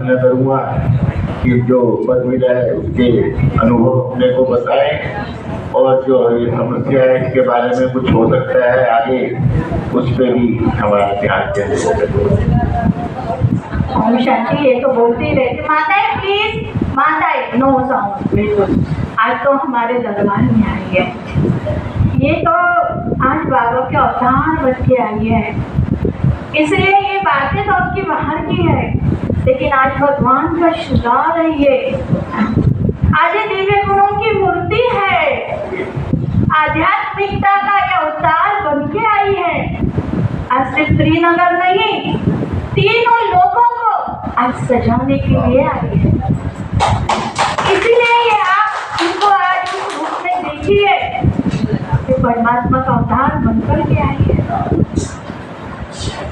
प्रार्थना करूंगा कि जो पद मिला है उसके अनुभव अपने को बताएं और जो ये समस्या है इसके बारे में कुछ हो सकता है आगे उस पर भी हमारा ध्यान केंद्रित करें। ओम शांति। ये तो बोलते ही रहते माताएं, प्लीज माताएं, नो साउंड बिल्कुल। आज तो हमारे दरबार में आई है, ये तो आज बाबा के अवतार बन के आई है, इसलिए ये बातें तो आपकी बाहर की है, लेकिन आज भगवान का श्रृंगार है ये। आज ये दिव्य गुणों की मूर्ति है, आध्यात्मिकता का ये अवतार बन के आई है। आज सिर्फ श्रीनगर नहीं, तीनों लोगों को आज सजाने के लिए आई है। इसीलिए ये आप इनको आज उस रूप में देखिए, परमात्मा का अवतार बनकर के आई है।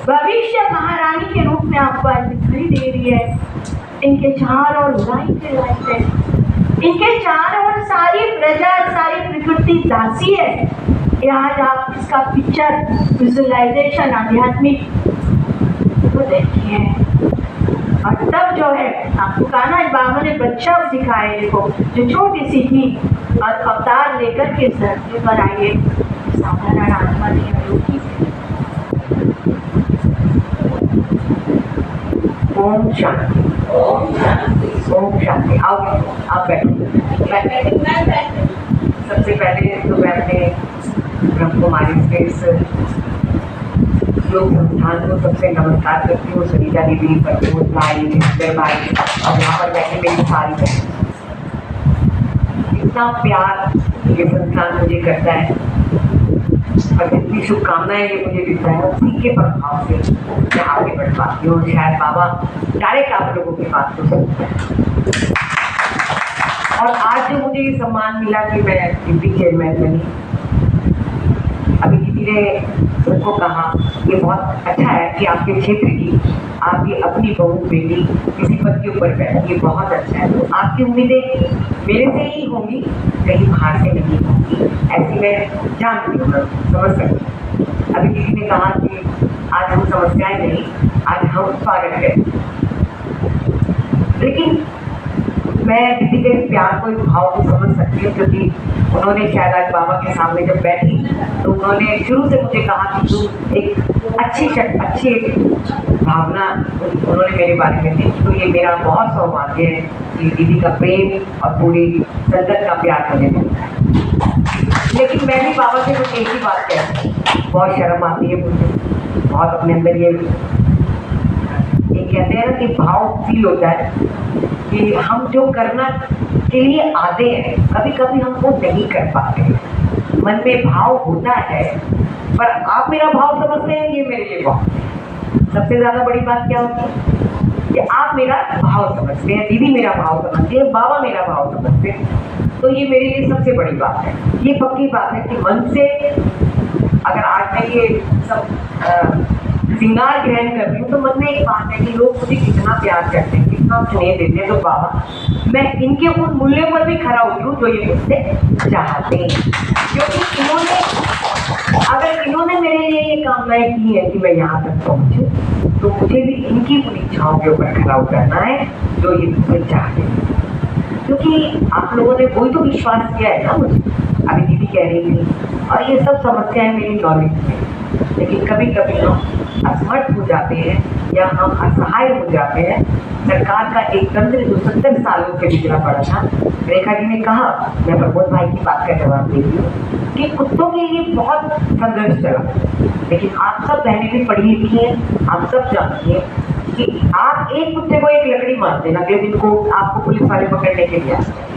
भविष्य महारानी के रूप में आपको आज दिखाई दे रही है। इनके चार और लाइट है, इनके चार और सारी प्रजा, सारी प्रकृति दासी है। ये आज आप इसका पिक्चर विजुअलाइजेशन आध्यात्मिक तो देखिए, और तब जो है आपको कहा ना बाबा ने बच्चा सिखाया देखो, जो छोटी सी थी और अवतार लेकर के धरती पर आई है, साधारण आत्मा नहीं है। ओम शांति, ओम शांति, ओम शांति। आओ आप बैठो। सबसे पहले तो मैं अपने ब्रह्म कुमारी से इस योग संस्थान को सबसे नमस्कार करती हूँ। सरिता दीदी, प्रमोद भाई, निश्चय भाई और यहाँ पर बैठे मेरी सारी बहन, इतना प्यार ये संस्थान मुझे करता है और जितनी शुभकामनाएं ये मुझे देता है उसी के प्रभाव से मैं आगे बढ़ पाती हूँ। शायद बाबा डायरेक्ट आप लोगों की बात को सुनते हैं। और आज जो मुझे ये सम्मान मिला कि मैं डिप्टी चेयरमैन बनी, अभी किसी ने उनको कहा ये बहुत अच्छा है कि आपके क्षेत्र की आपकी अपनी बहू बेटी किसी पद के ऊपर बैठी, ये बहुत अच्छा है। तो आपकी उम्मीदें मेरे से ही होंगी, कहीं बाहर से नहीं होंगी, ऐसी मैं जानती हूँ, समझ सकती हूँ। अभी किसी ने कहा कि आज हम समस्याएं नहीं, आज हम स्वागत करें, लेकिन मैं दीदी के इस प्यार को, इस भाव को समझ सकती हूँ, क्योंकि उन्होंने शायद आज बाबा के सामने जब बैठी तो उन्होंने शुरू से मुझे कहा कि तू एक अच्छी भावना उन्होंने मेरे बारे में दी। तो ये मेरा बहुत सौभाग्य है कि दीदी का प्रेम और पूरी संगत का प्यार मुझे मिलता है। लेकिन मैं भी बाबा से कुछ एक ही बात कहती हूँ, बहुत शर्म आती है मुझे, बहुत अपने अंदर ये कहते हैं ना कि भाव फील होता है कि हम जो करना के लिए आते हैं कभी कभी हम वो नहीं कर पाते। मन में भाव होता है, पर आप मेरा भाव समझते हैं, ये मेरे लिए भाव। सबसे ज़्यादा बड़ी बात क्या होती है कि आप मेरा भाव समझते हैं, दीदी मेरा भाव समझते हैं, बाबा मेरा भाव समझते हैं, तो ये मेरे लिए सबसे बड़ी बात है। ये पक्की बात है कि मन से अगर आज मैं ये सब श्रृंगार ग्रहण कर रही हूँ तो मन में एक बात है कि लोग मुझे कितना प्यार करते हैं, कितना स्नेह देते हैं, तो बाबा मैं इनके उन मूल्यों पर भी खरा उतरूँ जो ये मुझसे चाहते हैं। क्योंकि इन्होंने मेरे लिए ये कामनाएं की है कि मैं यहाँ तक पहुँचूँ, तो मुझे भी इनकी उन इच्छाओं के ऊपर खरा उतरना है जो ये मुझसे चाहते हैं। क्योंकि आप लोगों ने वही तो विश्वास किया है ना मुझे, अभी दीदी कह रही थी, और ये सब समस्याएं मेरी नॉलेज में, लेकिन कभी कभी हम असमर्थ हो जाते हैं या हम असहाय हो जाते हैं। सरकार का एक तंत्र जो 70 सालों से बिगड़ा पड़ा था, रेखा जी ने कहा, मैं प्रमोद भाई की बात का जवाब देती हूँ कि कुत्तों के लिए बहुत संघर्ष चला, लेकिन आप सब बहनें भी पढ़ी लिखी हैं, आप सब जानती हैं कि आप एक कुत्ते को एक लकड़ी मार देना, अगले दिन को आपको पुलिस वाले पकड़ने के लिए आते हैं।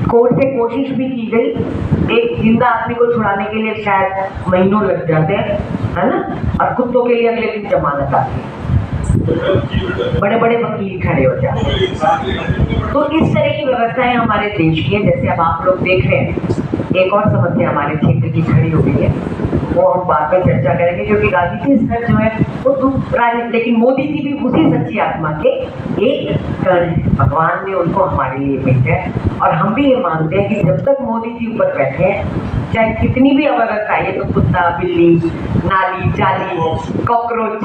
कोर्ट से कोशिश भी की गई, एक जिंदा आदमी को छुड़ाने के लिए शायद महीनों लग जाते हैं, है ना, और कुत्तों के लिए अगले दिन जमानत आती है, बड़े बड़े वकील खड़े हो जाते हैं। तो इस तरह की व्यवस्थाएं हमारे देश की है। जैसे अब आप लोग देख रहे हैं, एक और समस्या हमारे क्षेत्र की खड़ी हो गई है, वो हम बाद में चर्चा करेंगे, क्योंकि राजनीति स्तर जो है वो राजनीति, लेकिन मोदी जी भी उसी सच्ची आत्मा के एक कण है। भगवान ने उनको हमारे लिए भेजा है, और हम भी ये मानते हैं कि जब तक मोदी जी ऊपर बैठे हैं, चाहे कितनी भी अवस्था है, तो कुत्ता, बिल्ली, नाली, जाली, कॉकरोच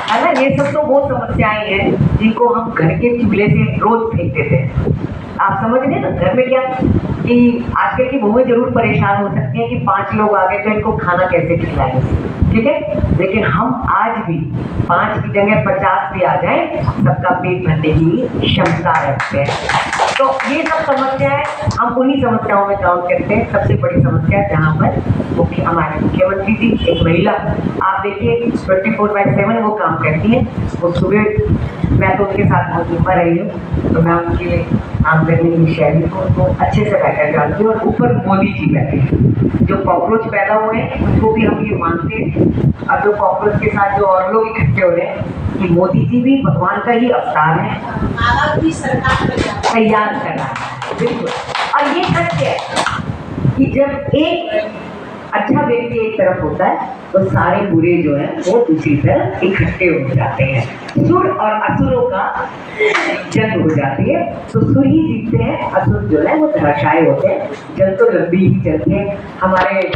है ना। ये सब तो वो समस्याएं हैं जिनको हम घर के चूल्हे से रोज फेंक देते हैं। आप समझ रहे हैं ना, घर में क्या कि आजकल की बहुएं जरूर परेशान हो सकती हैं कि 5 लोग आ गए तो इनको खाना कैसे खिलाएं, ठीक है। लेकिन हम आज भी 5 की जगह 50 भी आ जाए, सबका पेट भरने की क्षमता रखते हैं। तो ये सब समस्याएं हम उन्हीं समस्याओं में काउंट करते हैं। सबसे बड़ी समस्या जहाँ पर हमारे मुख्यमंत्री जी एक महिला, आप देखिए 24/7 वो काम करती है। वो सुबह, मैं तो उनके साथ बहुत ऊपर रही हूँ, तो मैं उनके काम करने की शैली को उनको अच्छे से बेहतर जानती हूँ। और ऊपर मोदी जी बैठे हैं, जो कॉकरोच पैदा हुए हैं उनको भी हम ये मानते हैं। अब जो कॉकरोच के साथ जो और लोग इकट्ठे हो रहे हैं कि मोदी जी भी भगवान का ही अवतार है, तैयार कर रहा है, बिल्कुल। और ये सत्य है कि जब एक अच्छा व्यक्ति एक तरफ होता है तो सारे बुरे जो हैं वो दूसरी तरफ इकट्ठे हो जाते हैं। सुर और असुरों का जंग हो जाती है, तो सुर ही जीतते हैं, असुर जो है वो धराशायी होते हैं। जंग तो लंबी ही चलती है। हमारे